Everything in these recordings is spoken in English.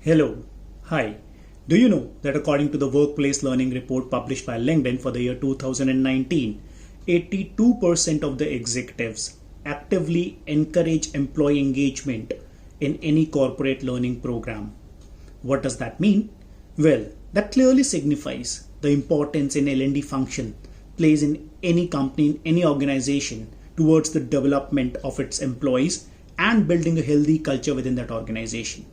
Hello. Hi. Do you know that according to the Workplace Learning Report published by LinkedIn for the year 2019, 82% of the executives actively encourage employee engagement in any corporate learning program? What does that mean? Well, that clearly signifies the importance an L&D function plays in any company, in any organization towards the development of its employees and building a healthy culture within that organization.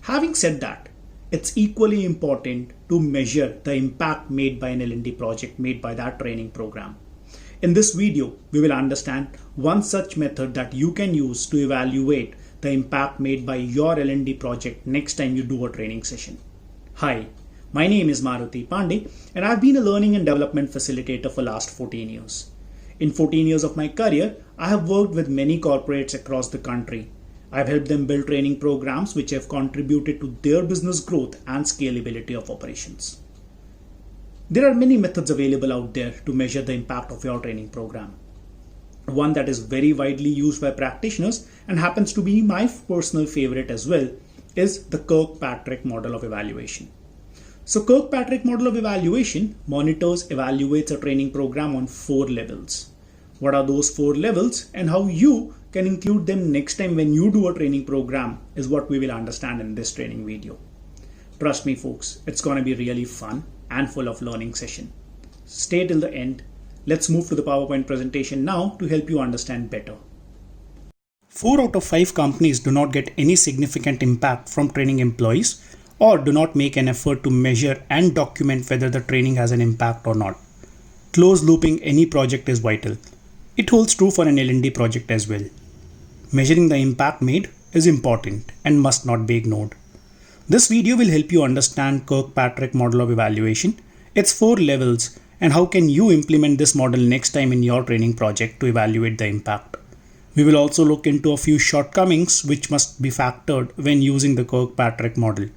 Having said that, it's equally important to measure the impact made by an L&D project, made by that training program. In this video, we will understand one such method that you can use to evaluate the impact made by your L&D project next time you do a training session. Hi, my name is Maruti Pandey and I've been a learning and development facilitator for last 14 years. In 14 years of my career, I have worked with many corporates across the country. I've helped them build training programs which have contributed to their business growth and scalability of operations. There are many methods available out there to measure the impact of your training program. One that is very widely used by practitioners and happens to be my personal favorite as well is the Kirkpatrick model of evaluation. So Kirkpatrick model of evaluation monitors, evaluates a training program on 4 levels. What are those 4 levels and how you can include them next time when you do a training program is what we will understand in this training video. Trust me folks, it's going to be really fun and full of learning session. Stay till the end. Let's move to the PowerPoint presentation now to help you understand better. 4 out of 5 companies do not get any significant impact from training employees or do not make an effort to measure and document whether the training has an impact or not. Close looping any project is vital. It holds true for an L&D project as well. Measuring the impact made is important and must not be ignored. This video will help you understand Kirkpatrick model of evaluation, its 4 levels, and how can you implement this model next time in your training project to evaluate the impact. We will also look into a few shortcomings which must be factored when using the Kirkpatrick model.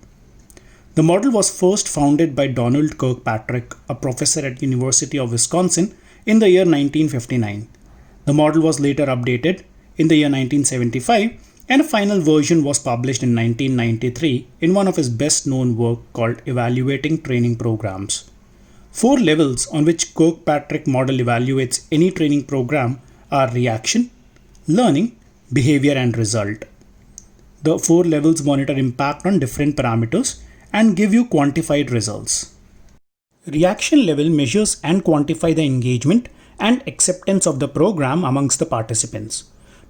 The model was first founded by Donald Kirkpatrick, a professor at University of Wisconsin, in the year 1959. The model was later updated in the year 1975 and a final version was published in 1993 in one of his best known work called Evaluating Training Programs. 4 levels on which Kirkpatrick model evaluates any training program are reaction, learning, behavior and result. The 4 levels monitor impact on different parameters and give you quantified results. Reaction level measures and quantify the engagement and acceptance of the program amongst the participants.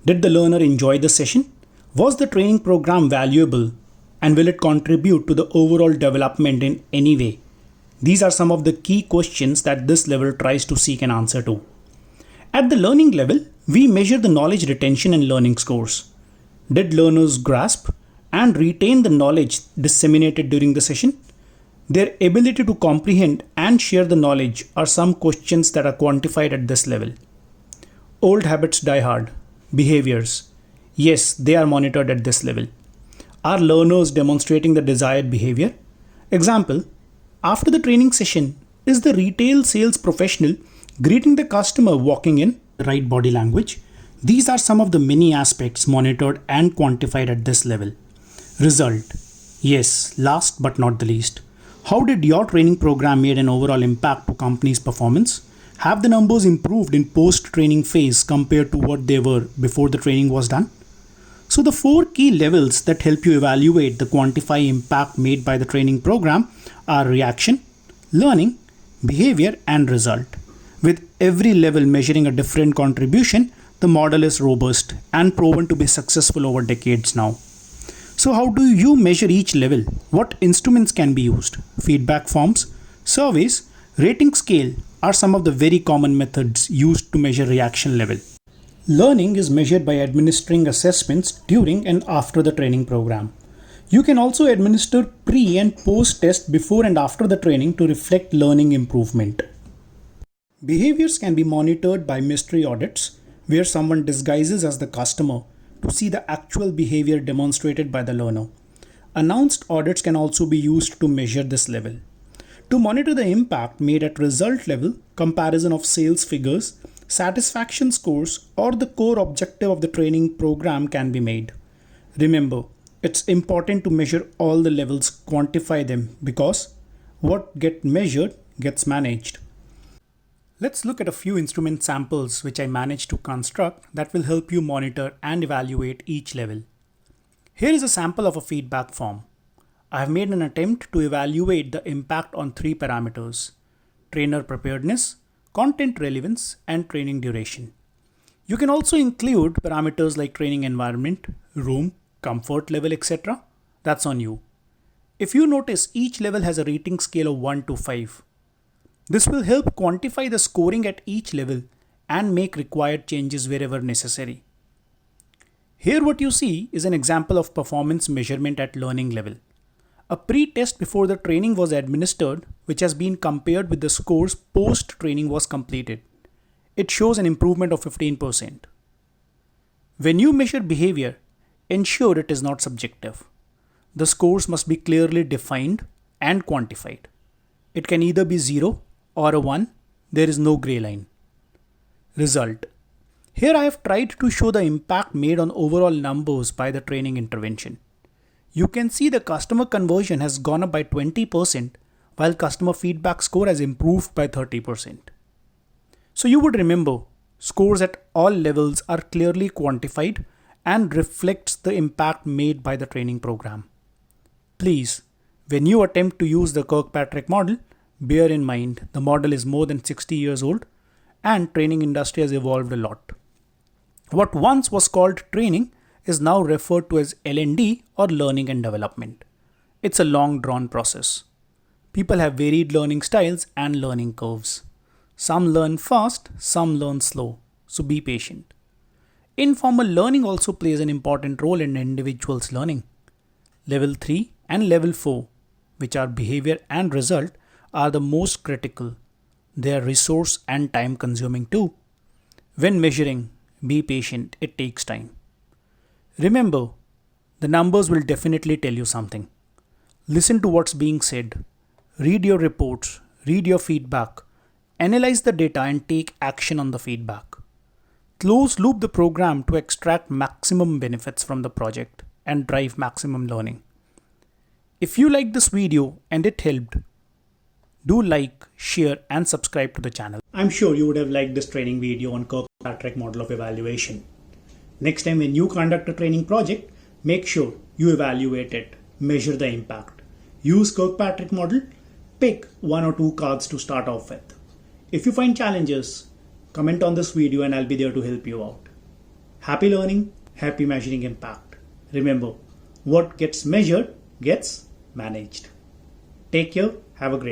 Did the learner enjoy the session? Was the training program valuable? And will it contribute to the overall development in any way? These are some of the key questions that this level tries to seek an answer to. At the learning level, we measure the knowledge retention and learning scores. Did learners grasp and retain the knowledge disseminated during the session? Their ability to comprehend and share the knowledge are some questions that are quantified at this level. Old habits die hard. Behaviors. Yes, they are monitored at this level. Are learners demonstrating the desired behavior? Example, after the training session, is the retail sales professional greeting the customer walking in? The right body language. These are some of the many aspects monitored and quantified at this level. Result. Yes, last but not the least. How did your training program made an overall impact to company's performance? Have the numbers improved in post-training phase compared to what they were before the training was done? So the 4 key levels that help you evaluate the quantify impact made by the training program are reaction, learning, behavior and result. With every level measuring a different contribution, the model is robust and proven to be successful over decades now. So how do you measure each level? What instruments can be used? Feedback forms, surveys, rating scale are some of the very common methods used to measure reaction level. Learning is measured by administering assessments during and after the training program. You can also administer pre and post test before and after the training to reflect learning improvement. Behaviors can be monitored by mystery audits where someone disguises as the customer to see the actual behavior demonstrated by the learner. Announced audits can also be used to measure this level. To monitor the impact made at result level, comparison of sales figures, satisfaction scores, or the core objective of the training program can be made. Remember, It's important to measure all the levels, quantify them, because what gets measured gets managed. Let's look at a few instrument samples which I managed to construct that will help you monitor and evaluate each level. Here is a sample of a feedback form. I have made an attempt to evaluate the impact on three parameters: trainer preparedness, content relevance, and training duration. You can also include parameters like training environment, room, comfort level, etc. That's on you. If you notice, each level has a rating scale of 1 to 5. This will help quantify the scoring at each level and make required changes wherever necessary. Here what you see is an example of performance measurement at learning level. A pre-test before the training was administered, which has been compared with the scores post-training was completed. It shows an improvement of 15%. When you measure behavior, ensure it is not subjective. The scores must be clearly defined and quantified. It can either be 0 or a 1. There is no gray line. Result. Here I have tried to show the impact made on overall numbers by the training intervention. You can see the customer conversion has gone up by 20%, while customer feedback score has improved by 30%. So you would remember, scores at all levels are clearly quantified and reflects the impact made by the training program. Please, when you attempt to use the Kirkpatrick model, bear in mind the model is more than 60 years old and training industry has evolved a lot. What once was called training is now referred to as L&D or learning and development. It's a long drawn process. People have varied learning styles and learning curves. Some learn fast, some learn slow, so be patient. Informal learning also plays an important role in an individual's learning. Level 3 and level 4, which are behavior and result, are the most critical. They are resource and time consuming too. When measuring, be patient, it takes time. Remember, the numbers will definitely tell you something. Listen to what's being said. Read your reports, read your feedback, analyze the data and take action on the feedback. Close loop the program to extract maximum benefits from the project and drive maximum learning. If you liked this video and it helped, do like, share and subscribe to the channel. I'm sure you would have liked this training video on Kirkpatrick model of evaluation. Next time when you conduct a training project, make sure you evaluate it, measure the impact. Use Kirkpatrick model, pick 1 or 2 cards to start off with. If you find challenges, comment on this video and I'll be there to help you out. Happy learning, happy measuring impact. Remember, what gets measured gets managed. Take care, have a great day.